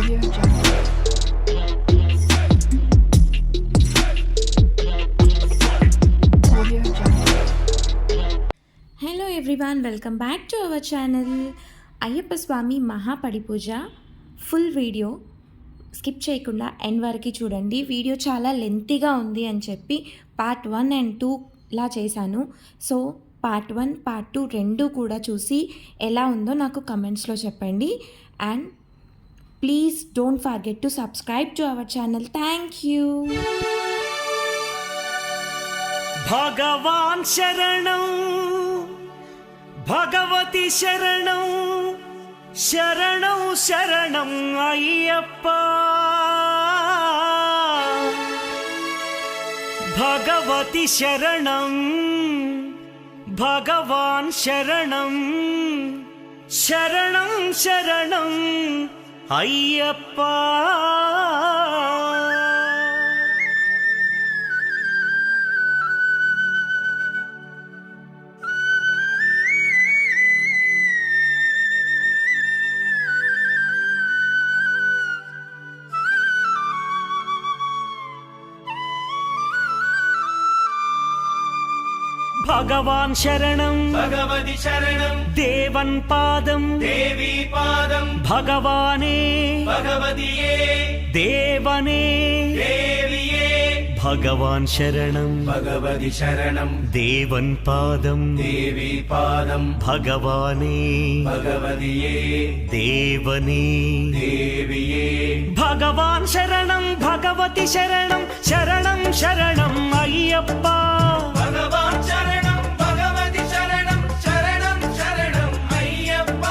Audio Jungle. Audio Jungle. Hello everyone, welcome back to our channel. Ayyappa Swamy Mahapadi Pooja full video skip చేయకుండా end వరకు చూడండి. Video చాలా లెంతీగా ఉంది అని చెప్పి పార్ట్ 1 and 2 లా చేశాను. సో పార్ట్ 1, పార్ట్ 2 రెండు కూడా చూసి ఎలా ఉందో నాకు కమెంట్స్లో చెప్పండి. And please don't forget to subscribe to our channel. Thank you. భగవాన్ శరణం, భగవతి శరణం, శరణం శరణం అయ్యప్ప. భగవతి శరణం, భగవాన్ శరణం, శరణం శరణం అయ్యప్ప. భగవాన్ శరణం, భగవతి శరణం, దేవన్ పాదం, దేవి పాదం, భగవానే భగవతియే, దేవనే దేవియే. భగవాన్ శరణం, భగవతి శరణం, దేవన్ పాదం, దేవి పాదం, భగవానే భగవతియే, దేవనే దేవియే. భగవాన్ శరణం, భగవతి శరణం, శరణం శరణం అయ్యప్ప. భగవాన్ శరణం, భగవతి శరణం, శరణం శరణం అయ్యప్ప.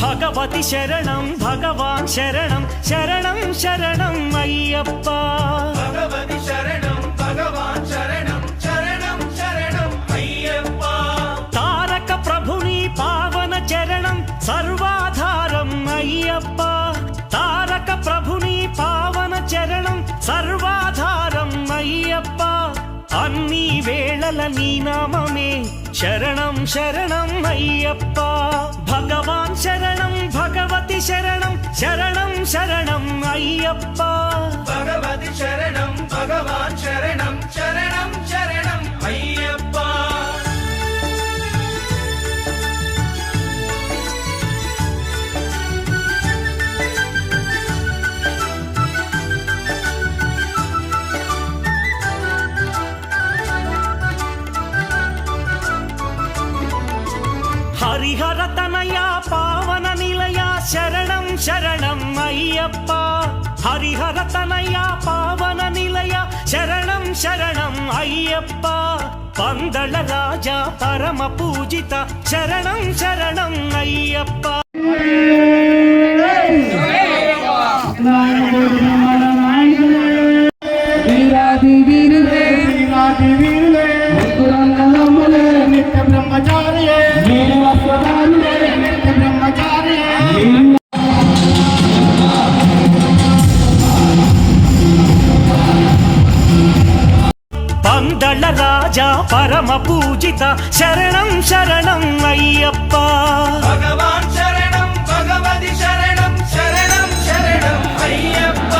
భగవతి శరణం, భగవాన్ శరణం, శరణం శరణం అయ్యప్ప. భగవతి శరణం, భగవాన్ శరణం, శరణం శరణం అయ్యప్ప. తారక ప్రభుని పావన చరణం, సర్వాధారం అయ్యప్ప. తారక ప్రభుని పావన చరణం, సర్వాధారం అయ్యప్ప. అన్ని వేళల నీ నామమే శరణం శరణం అయ్యప్ప. భగవాన్ శరణం, భగవతి శరణం, శరణం శరణం అయ్యప్ప. భగవతి శరణం, భగవాన్ శరణం, శరణం శరణం అయ్యప్ప. హరిహర తనయ పావన నిలయ, శరణం శరణం అయ్యప్ప. హరిహర తనయ పావన నిలయ, శరణం శరణం అయ్యప్ప. పందళ రాజా పరమ పూజిత, శరణం శరణం అయ్యప్ప. వీరాది వీరులే, వీరాది వీరులే, ముగ్గురన్నదమ్ములే, నిత్య బ్రహ్మచారియే, నేను వస్త్రదారులే, నిత్య బ్రహ్మచారియే. పందళ రాజా పరమ పూజిత, శరణం శరణం అయ్యప్ప. భగవాన్ శరణం, భగవతి శరణం, శరణం శరణం అయ్యప్ప.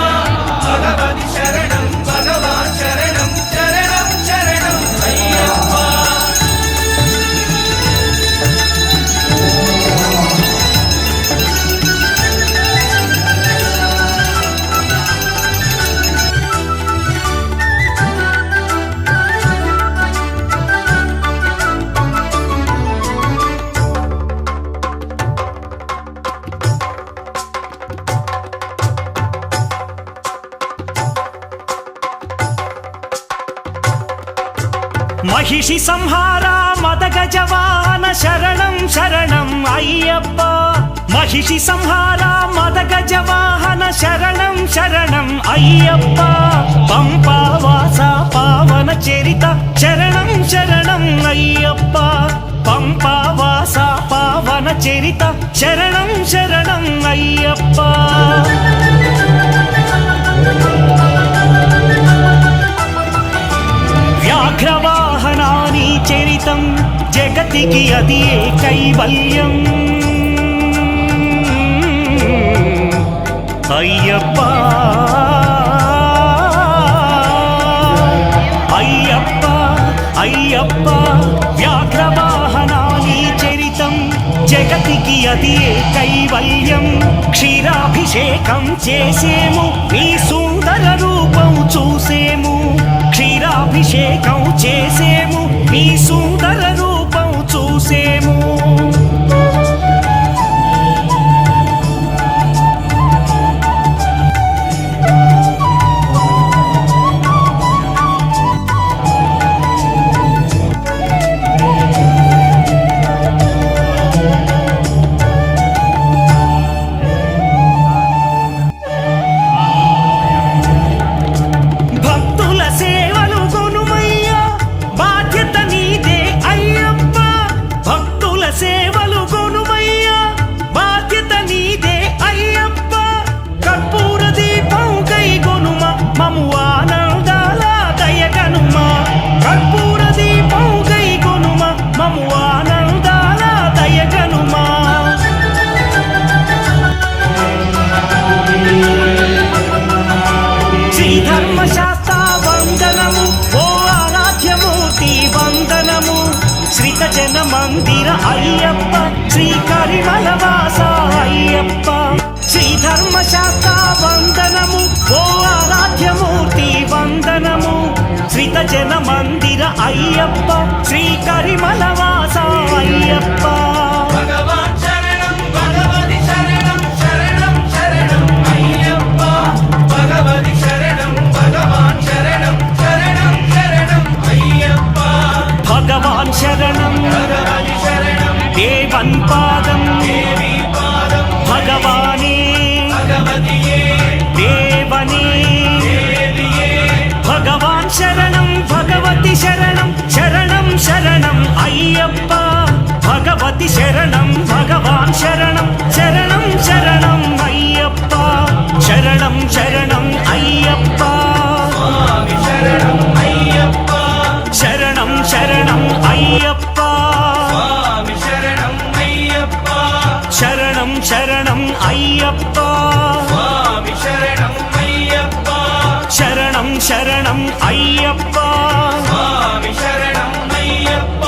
భగవతి శరణం, భగవాన్ శరణం, శరణం శరణం అయ్యప్ప. మహిషి సంహార మదగజవాన, శరణం శరణం అయ్యప్ప. మహిషి సంహార మదగజవాహన, శరణం శరణం అయ్యప్ప. పంపావాస పావన చరిత, శరణం శరణం అయ్యప్ప. పంపావాస పావన చరిత, శరణం శరణం అయ్యప్ప. వ్యాఘ్రవాహనాని చరితం, జగతికి అది కైవల్యం. అయ్యప్ప అయ్యప్ప అయ్యప్ప వ్యాఘ్రవాహనాని చరితం జగతికి అది కైవల్యం క్షీరాభిషేకం చేసేము నీ సుందర రూపం చూసేము క్షీరాభిషేకం చేసేము నీ సుందర రూపం చూసేము భక్తుల సేవలు కొనుమయ్యా బాధ్యత నీదే అయ్యప్ప భక్తుల సేవలు కొనుమయ్యా బాధ్యత నీదే అయ్యప్ప కర్పూర దీపం కై కొనుమ మము ఆనందాల దయగనుమ కర్పూర దీపం కై కొనుమ మము ఆనందాల దయగనుమ శ్రీధర్మశాస్త్ర వందనము ఓ ఆరాధ్యమూర్తి వందనము శ్రీత జన మందిర అయ్యప్ప శ్రీకరిమలవాస అయ్యప్ప శ్రీధర్మశాస్త్ర వందనము ఓ ఆరాధ్యమూర్తి వందనము శ్రీత జన మందిర అయ్యప్ప శ్రీకరిమలవాస అయ్యప్ప భగవాన్ శరణం భగవతి శరణం శరణం శరణం అయ్యప్ప భగవతి శరణం భగవాన్ శరణం శరణం శరణం అయ్యప్ప భగవాన్ శరణం భగవతి శరణం దేవన్ పాదం దేవి పాదం భగవానే భగవతియే దేవనే దేవియే భగవాన్ శరణం భగవతి శరణం శరణం శరణం అయ్యప్ప భగవతి శరణం భగవాన్ శరణం శరణం శరణం అయ్యప్ప శరణం శరణం అయ్యప్ప స్వామి శరణం అయ్యప్ప శరణం శరణం అయ్యప్ప స్వామి శరణం అయ్యప్ప శరణం శరణం అయ్యప్ప స్వామి శరణం అయ్యప్ప శరణం శరణం అయ్యప్ప స్వామి శరణం అయ్యప్ప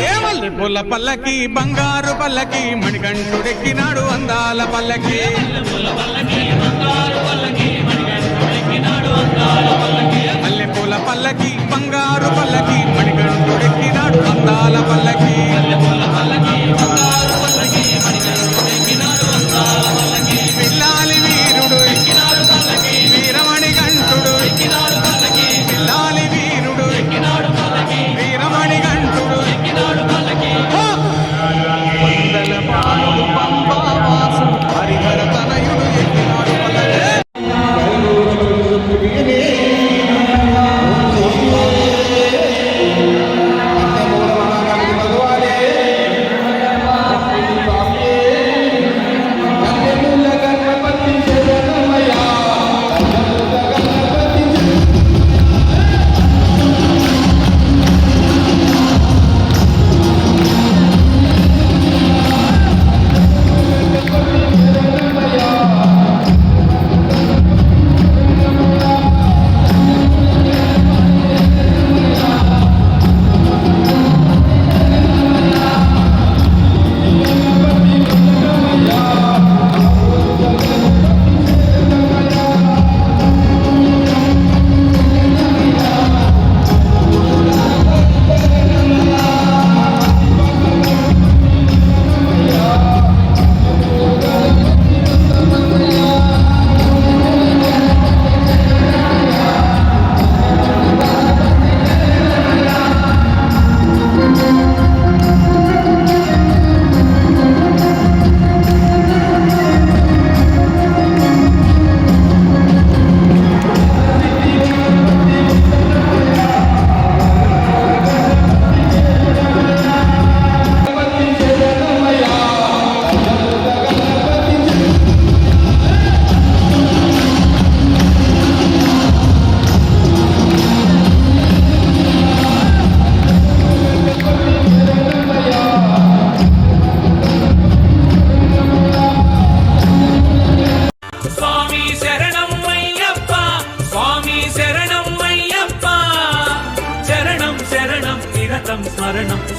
ఏమల్లి పుల్ల పల్లకి బంగారు పల్లకి మణికంఠుడెక్కినాడు అందాల పల్లకి మల్లె పూల పల్లకి బంగారు పల్లకి మణికంఠుడెక్కినాడు అందాల పల్లకి పిల్లాలి వీరుడు వీరమణి కంఠుడు పిల్లాలి వీరుడు వీరమణి కంఠుడు వందల పానుడు పంపావాసు హరిహర తనయుడు ఎక్కినాడు పల్లకి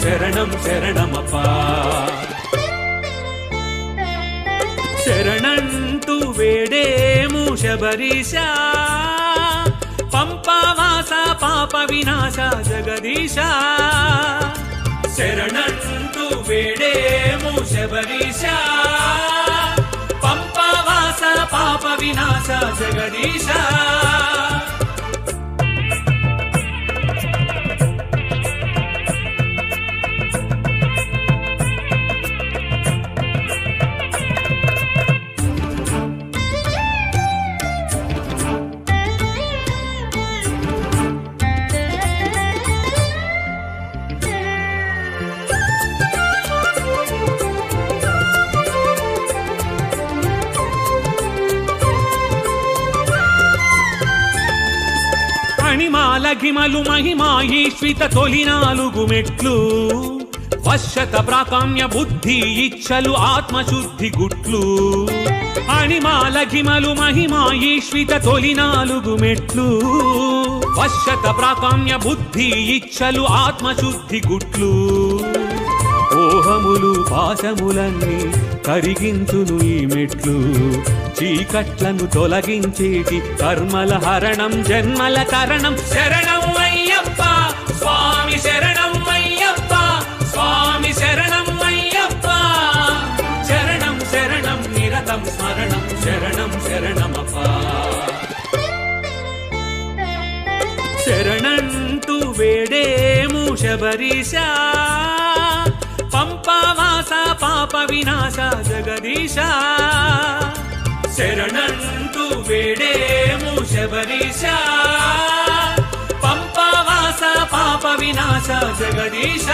శరణం శరణమప్పా శరణంటూ వేడేము శబరీశ పంపావాస పాప వినాశ జగదీశ శరణంటూ వేడేము శబరీశ పంపావాస పాప వినాశ జగదీశ మణిమాలఘిమలు మహిమాయీశ్విత తొలి 4 మెట్లు వశ్యత ప్రాకామ్య బుద్ధి ఇచ్చలు ఆత్మశుద్ధి గుట్లు అణిమాలఘిమలు మహిమాయీశ్విత తొలి 4 మెట్లు వశ్యత ప్రాకామ్య బుద్ధి ఇచ్చలు ఆత్మశుద్ధి గుట్లు ఓహములు పాశములన్నీ కరిగించును ఈ మెట్లు చీకట్లను తొలగించేటి కర్మల హరణం జన్మల తరణం శరణం అయ్యప్ప స్వామి శరణం అయ్యప్ప స్వామి శరణం అయ్యప్ప శరణం శరణం నిరతం స్మరణం శరణం శరణమప్ప శరణంటూ వేడేము శబరీశ పంపావాస పాప వినాశ జగదీశ శరణంటూ వేడేము శబరీశ పంపావాస పాప వినాశ జగదీశ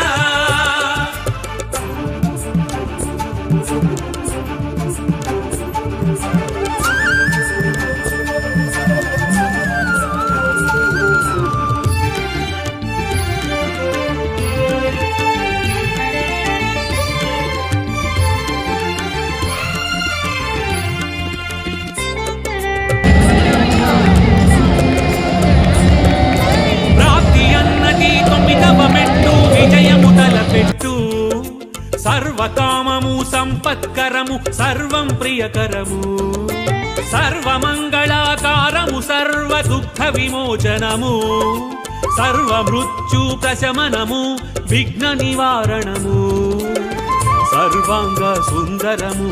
విజయము తలపెట్టు సర్వకామము సంపత్కరము సర్వం ప్రియకరము సర్వమంగళాకారము సర్వ దుఃఖ విమోచనము సర్వ మృత్యు ప్రశమనము విఘ్న నివారణము సర్వాంగ సుందరము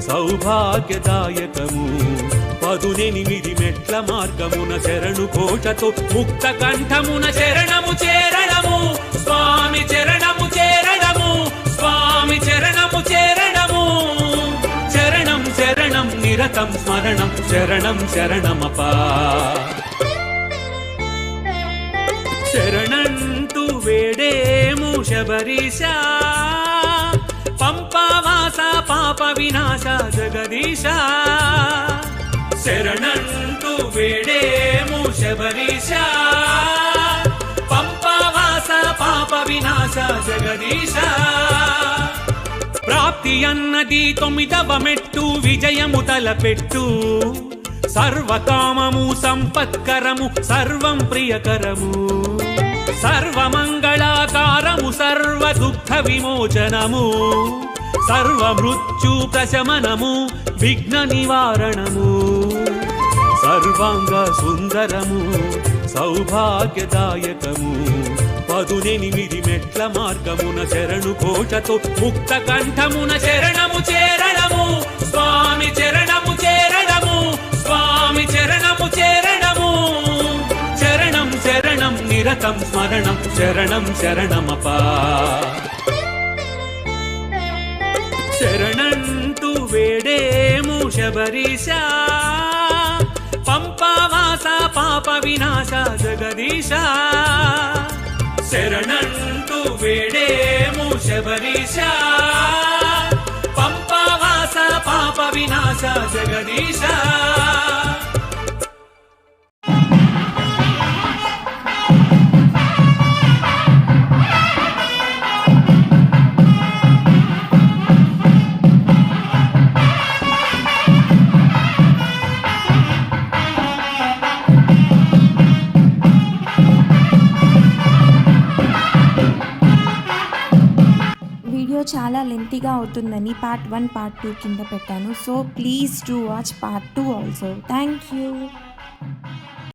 సౌభాగ్యదాయకము 18 మెట్ల మార్గమున శరణు కోటతో ముక్త కంఠమున శరణము చేరణము స్వామి చరణము చేరణము స్వామి చరణము చేరణము శరణం శరణం నిరతం స్మరణం శరణం శరణమపా శరణంటూ వేడేము శబరీశ పంపావాస పాప వినాశ జగదీశ శరణంటూ వేడేము శబరీశ పంపావాస పాప వినాశ జగదీశ ప్రాప్తి అన్నది 9వ మెట్టు విజయము తలపెట్టు సర్వకామము సంపత్కరము సర్వం ప్రియకరము సర్వమంగళాకారము సర్వ దుఃఖ విమోచనము సర్వ మృత్యు ప్రశమనము విఘ్న నివారణము సర్వాంగ సుందరము సౌభాగ్యదాయకము 18 మెట్ల మార్గమున శరణు కోటతో ముక్త కంఠమున శరణము చేరణము స్వామి చరణము చేరణము స్వామి చరణము చేరణము శరణం శరణం నిరతం స్మరణం శరణం శరణమపా శరణంటూ వేడేము శబరీశ పంపావాస పాప వినాశ జగదీశ శరణంటూ వేడేము శబరీశ పంపావాస పాప వినాశ జగదీశ వీడియో చాలా లెంతీగా అవుతుందని పార్ట్ 1 పార్ట్ 2 కింద పెట్టాను. So please do watch part 2 also. Thank you.